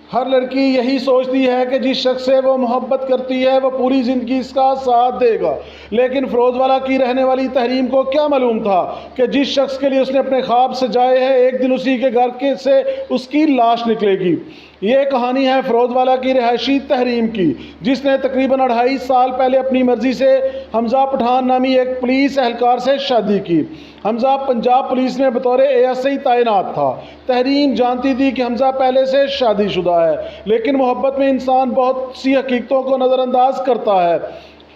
ہر لڑکی یہی سوچتی ہے کہ جس شخص سے وہ محبت کرتی ہے وہ پوری زندگی اس کا ساتھ دے گا، لیکن فیروز والا کی رہنے والی تحریم کو کیا معلوم تھا کہ جس شخص کے لیے اس نے اپنے خواب سجائے ہیں ایک دن اسی کے گھر سے اس کی لاش نکلے گی۔ یہ کہانی ہے فیروز والا کی رہائشی تحریم کی، جس نے تقریباً 2.5 سال پہلے اپنی مرضی سے حمزہ پٹھان نامی ایک پولیس اہلکار سے شادی کی۔ حمزہ پنجاب پولیس میں بطور ASI تعینات تھا۔ تحریم جانتی تھی کہ حمزہ پہلے سے شادی شدہ ہے، لیکن محبت میں انسان بہت سی حقیقتوں کو نظر انداز کرتا ہے۔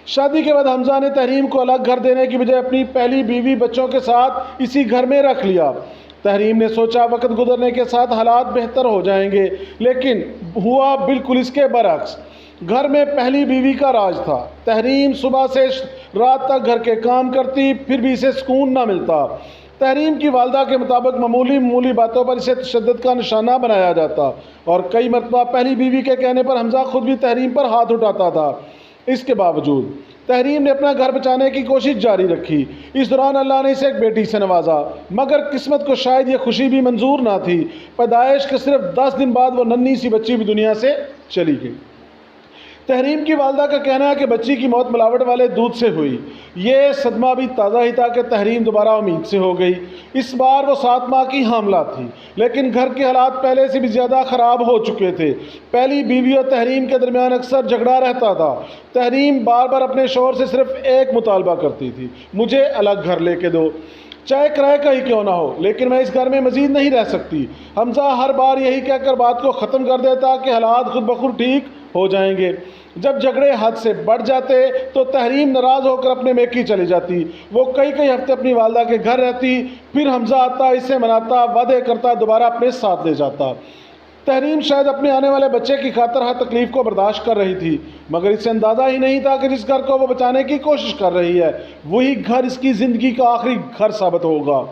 شادی کے بعد حمزہ نے تحریم کو الگ گھر دینے کی بجائے اپنی پہلی بیوی بچوں کے ساتھ اسی گھر میں رکھ لیا۔ تحریم نے سوچا وقت گزرنے کے ساتھ حالات بہتر ہو جائیں گے، لیکن ہوا بالکل اس کے برعکس۔ گھر میں پہلی بیوی کا راج تھا۔ تحریم صبح سے رات تک گھر کے کام کرتی، پھر بھی اسے سکون نہ ملتا۔ تحریم کی والدہ کے مطابق معمولی باتوں پر اسے تشدد کا نشانہ بنایا جاتا، اور کئی مرتبہ پہلی بیوی کے کہنے پر حمزہ خود بھی تحریم پر ہاتھ اٹھاتا تھا۔ اس کے باوجود تحریم نے اپنا گھر بچانے کی کوشش جاری رکھی۔ اس دوران اللہ نے اسے ایک بیٹی سے نوازا، مگر قسمت کو شاید یہ خوشی بھی منظور نہ تھی۔ پیدائش کے صرف 10 دن بعد وہ ننھی سی بچی بھی دنیا سے چلی گئی۔ تحریم کی والدہ کا کہنا ہے کہ بچی کی موت ملاوٹ والے دودھ سے ہوئی۔ یہ صدمہ بھی تازہ ہی تھا کہ تحریم دوبارہ امید سے ہو گئی۔ اس بار وہ 7 ماہ کی حاملہ تھی، لیکن گھر کے حالات پہلے سے بھی زیادہ خراب ہو چکے تھے۔ پہلی بیوی اور تحریم کے درمیان اکثر جھگڑا رہتا تھا۔ تحریم بار بار اپنے شوہر سے صرف ایک مطالبہ کرتی تھی: مجھے الگ گھر لے کے دو، چاہے کرائے کا ہی کیوں نہ ہو، لیکن میں اس گھر میں مزید نہیں رہ سکتی۔ حمزہ ہر بار یہی کہہ کر بات کو ختم کر دیتا کہ حالات خود بخود ٹھیک ہو جائیں گے۔ جب جھگڑے حد سے بڑھ جاتے تو تحریم ناراض ہو کر اپنے میکی چلی جاتی۔ وہ کئی ہفتے اپنی والدہ کے گھر رہتی، پھر حمزہ آتا، اسے مناتا، وعدے کرتا، دوبارہ اپنے ساتھ لے جاتا۔ تحریم شاید اپنے آنے والے بچے کی خاطر ہر تکلیف کو برداشت کر رہی تھی، مگر اسے اندازہ ہی نہیں تھا کہ جس گھر کو وہ بچانے کی کوشش کر رہی ہے وہی گھر اس کی زندگی کا آخری گھر ثابت ہوگا۔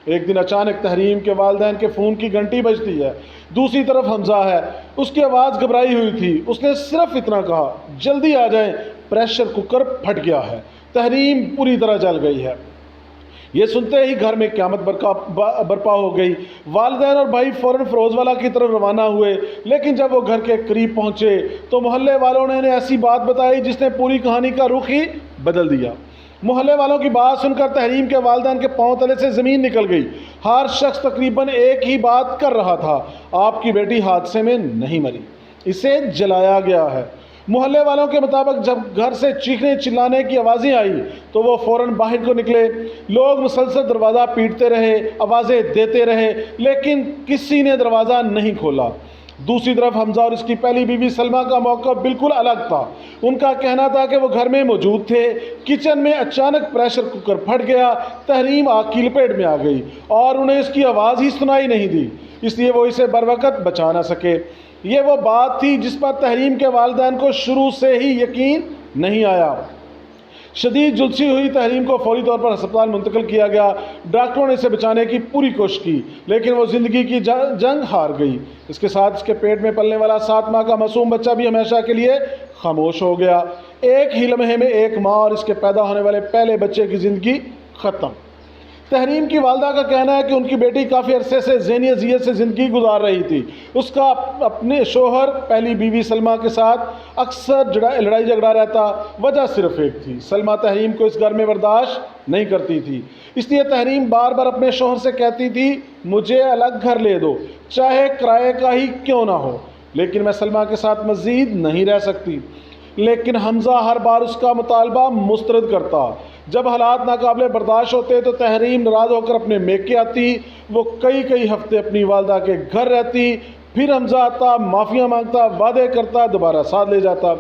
ایک دن اچانک تحریم کے والدین کے فون کی گھنٹی بجتی ہے۔ دوسری طرف حمزہ ہے۔ اس کی آواز گھبرائی ہوئی تھی۔ اس نے صرف اتنا کہا: جلدی آ جائیں، پریشر کوکر پھٹ گیا ہے۔ تحریم پوری طرح جل گئی ہے۔ یہ سنتے ہی گھر میں قیامت برپا ہو گئی۔ والدین اور بھائی فوراً فیروز والا کی طرف روانہ ہوئے، لیکن جب وہ گھر کے قریب پہنچے تو محلے والوں نے انہیں ایسی بات بتائی جس نے پوری کہانی کا رخ ہی بدل دیا۔ محلے والوں کی بات سن کر تحریم کے والدین کے پاؤں تلے سے زمین نکل گئی۔ ہر شخص تقریباً ایک ہی بات کر رہا تھا: آپ کی بیٹی حادثے میں نہیں مری، اسے جلایا گیا ہے۔ محلے والوں کے مطابق جب گھر سے چیخنے چلانے کی آوازیں آئی تو وہ فوراً باہر کو نکلے۔ لوگ مسلسل دروازہ پیٹتے رہے، آوازیں دیتے رہے، لیکن کسی نے دروازہ نہیں کھولا۔ دوسری طرف حمزہ اور اس کی پہلی بیوی سلمہ کا موقف بالکل الگ تھا۔ ان کا کہنا تھا کہ وہ گھر میں موجود تھے۔ کچن میں اچانک پریشر کوکر پھٹ گیا۔ تحریم آگ کی لپیٹ میں آ گئی اور انہیں اس کی آواز ہی سنائی نہیں دی، اس لیے وہ اسے بروقت بچا نہ سکے۔ یہ وہ بات تھی جس پر تحریم کے والدین کو شروع سے ہی یقین نہیں آیا۔ شدید جلسی ہوئی تحریم کو فوری طور پر ہسپتال منتقل کیا گیا۔ ڈاکٹروں نے اسے بچانے کی پوری کوشش کی، لیکن وہ زندگی کی جنگ ہار گئی۔ اس کے ساتھ اس کے پیٹ میں پلنے والا 7 ماہ کا معصوم بچہ بھی ہمیشہ کے لیے خاموش ہو گیا۔ ایک ہی لمحے میں ایک ماں اور اس کے پیدا ہونے والے پہلے بچے کی زندگی ختم۔ تحریم کی والدہ کا کہنا ہے کہ ان کی بیٹی کافی عرصے سے ذہنی اذیت سے زندگی گزار رہی تھی۔ اس کا اپنے شوہر پہلی بیوی سلمہ کے ساتھ اکثر لڑائی جھگڑا رہتا۔ وجہ صرف ایک تھی: سلمہ تحریم کو اس گھر میں برداشت نہیں کرتی تھی۔ اس لیے تحریم بار بار اپنے شوہر سے کہتی تھی: مجھے الگ گھر لے دو، چاہے کرائے کا ہی کیوں نہ ہو، لیکن میں سلمہ کے ساتھ مزید نہیں رہ سکتی۔ لیکن حمزہ ہر بار اس کا مطالبہ مسترد کرتا۔ جب حالات ناقابل برداشت ہوتے تو تحریم ناراض ہو کر اپنے میکے آتی۔ وہ کئی ہفتے اپنی والدہ کے گھر رہتی، پھر حمزہ آتا، معافیاں مانگتا، وعدے کرتا، دوبارہ ساتھ لے جاتا۔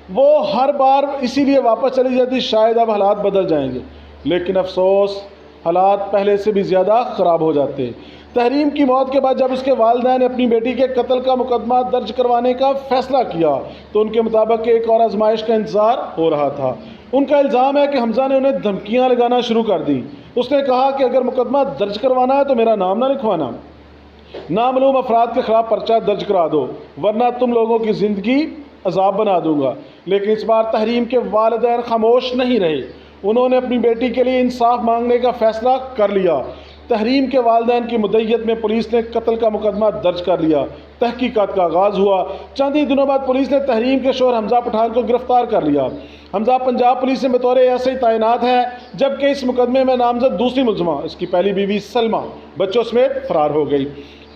وہ ہر بار اسی لیے واپس چلی جاتی شاید اب حالات بدل جائیں گے، لیکن افسوس حالات پہلے سے بھی زیادہ خراب ہو جاتے۔ تحریم کی موت کے بعد جب اس کے والدین نے اپنی بیٹی کے قتل کا مقدمہ درج کروانے کا فیصلہ کیا تو ان کے مطابق ایک اور آزمائش کا انتظار ہو رہا تھا۔ ان کا الزام ہے کہ حمزہ نے انہیں دھمکیاں لگانا شروع کر دی۔ اس نے کہا کہ اگر مقدمہ درج کروانا ہے تو میرا نام نہ لکھوانا، نامعلوم افراد کے خلاف پرچہ درج کرا دو، ورنہ تم لوگوں کی زندگی عذاب بنا دوں گا۔ لیکن اس بار تحریم کے والدین خاموش نہیں رہے۔ انہوں نے اپنی بیٹی کے لیے انصاف مانگنے کا فیصلہ کر لیا۔ تحریم کے والدین کی مدعیت میں پولیس نے قتل کا مقدمہ درج کر لیا۔ تحقیقات کا آغاز ہوا۔ چند ہی دنوں بعد پولیس نے تحریم کے شوہر حمزہ پٹھان کو گرفتار کر لیا۔ حمزہ پنجاب پولیس میں بطور ایسے ہی تعینات ہے، جبکہ اس مقدمے میں نامزد دوسری ملزمہ اس کی پہلی بیوی سلمہ بچوں سمیت فرار ہو گئی۔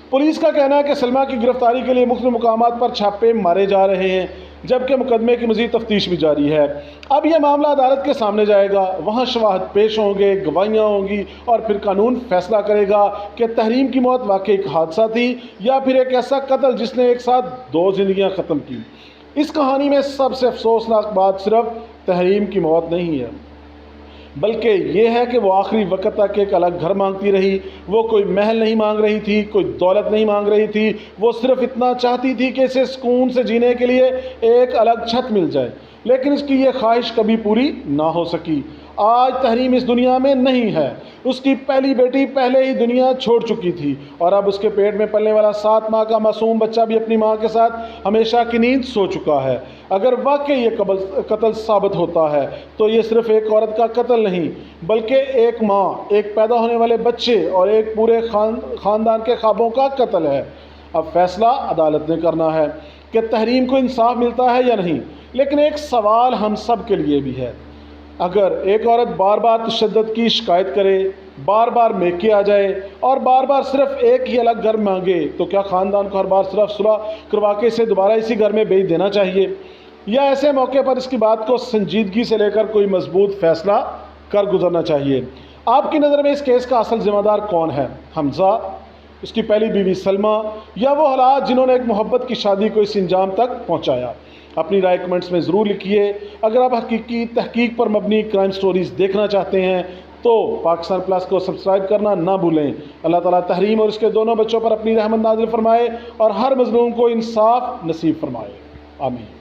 پولیس کا کہنا ہے کہ سلمہ کی گرفتاری کے لیے مختلف مقامات پر چھاپے مارے جا رہے ہیں، جبکہ مقدمے کی مزید تفتیش بھی جاری ہے۔ اب یہ معاملہ عدالت کے سامنے جائے گا، وہاں شواہد پیش ہوں گے، گواہیاں ہوں گی، اور پھر قانون فیصلہ کرے گا کہ تحریم کی موت واقعی ایک حادثہ تھی یا پھر ایک ایسا قتل جس نے ایک ساتھ 2 زندگیاں ختم کی۔ اس کہانی میں سب سے افسوسناک بات صرف تحریم کی موت نہیں ہے، بلکہ یہ ہے کہ وہ آخری وقت تک ایک الگ گھر مانگتی رہی۔ وہ کوئی محل نہیں مانگ رہی تھی، کوئی دولت نہیں مانگ رہی تھی، وہ صرف اتنا چاہتی تھی کہ اسے سکون سے جینے کے لیے ایک الگ چھت مل جائے، لیکن اس کی یہ خواہش کبھی پوری نہ ہو سکی۔ آج تحریم اس دنیا میں نہیں ہے۔ اس کی پہلی بیٹی پہلے ہی دنیا چھوڑ چکی تھی، اور اب اس کے پیٹ میں پلنے والا 7 ماہ کا معصوم بچہ بھی اپنی ماں کے ساتھ ہمیشہ کی نیند سو چکا ہے۔ اگر واقعی یہ قتل ثابت ہوتا ہے تو یہ صرف ایک عورت کا قتل نہیں، بلکہ ایک ماں، ایک پیدا ہونے والے بچے اور ایک پورے خاندان کے خوابوں کا قتل ہے۔ اب فیصلہ عدالت نے کرنا ہے کہ تحریم کو انصاف ملتا ہے یا نہیں، لیکن ایک سوال ہم سب کے لیے بھی ہے۔ اگر ایک عورت بار بار تشدد کی شکایت کرے، بار بار میکے آ جائے اور بار بار صرف ایک ہی الگ گھر مانگے، تو کیا خاندان کو ہر بار صرف صلح کروا کے اسے دوبارہ اسی گھر میں بھیج دینا چاہیے، یا ایسے موقع پر اس کی بات کو سنجیدگی سے لے کر کوئی مضبوط فیصلہ کر گزرنا چاہیے؟ آپ کی نظر میں اس کیس کا اصل ذمہ دار کون ہے؟ حمزہ، اس کی پہلی بیوی سلمہ، یا وہ حالات جنہوں نے ایک محبت کی شادی کو اس انجام تک پہنچایا؟ اپنی رائے کمنٹس میں ضرور لکھیے۔ اگر آپ حقیقی تحقیق پر مبنی کرائم سٹوریز دیکھنا چاہتے ہیں تو پاکستان پلس کو سبسکرائب کرنا نہ بھولیں۔ اللہ تعالیٰ تحریم اور اس کے دونوں بچوں پر اپنی رحمت نازل فرمائے اور ہر مظلوم کو انصاف نصیب فرمائے۔ آمین۔